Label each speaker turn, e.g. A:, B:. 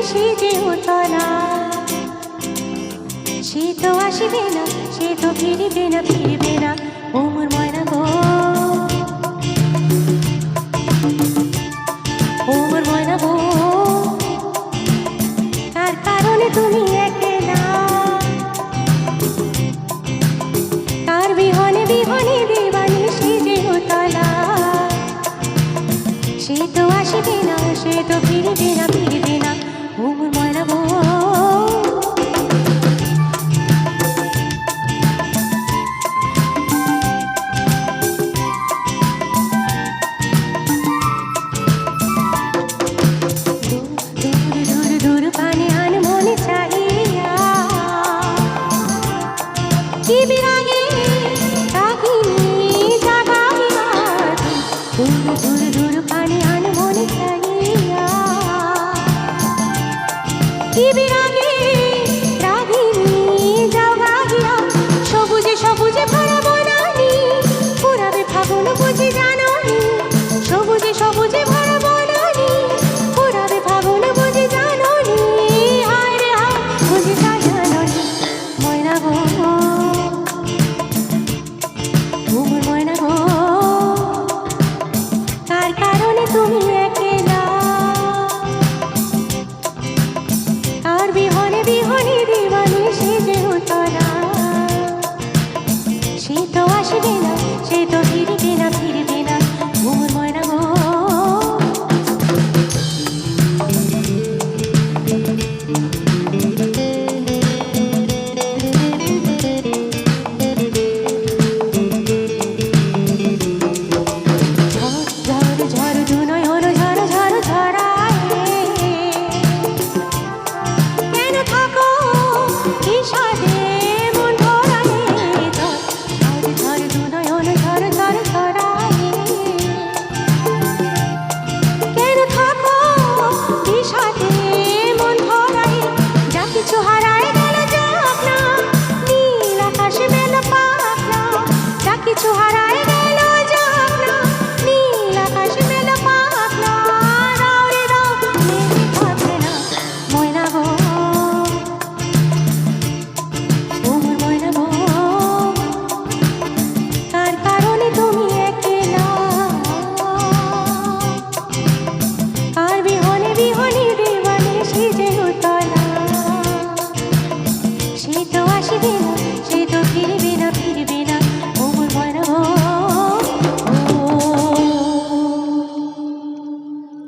A: সে যে উতলা, সে তো আসিবে না, সে তো ফিরিবে না, ফিরবে না, ও মোর ময়না গো, ও মোর ময়না গো। কার কারণে তুমি একলা, কার বিহনে বিহনে দেবানি সে যে উতলা, সে তো আসিবে না, সে তো ফিরিবে না, ফিরবে না, ও মোর ময়না গো। দূর পানে আনমনে চাহিয়া কি বিরাগে কাহিনী জাগাইবার, দূর পানে আনমনে চাহিয়া কি বিরাগে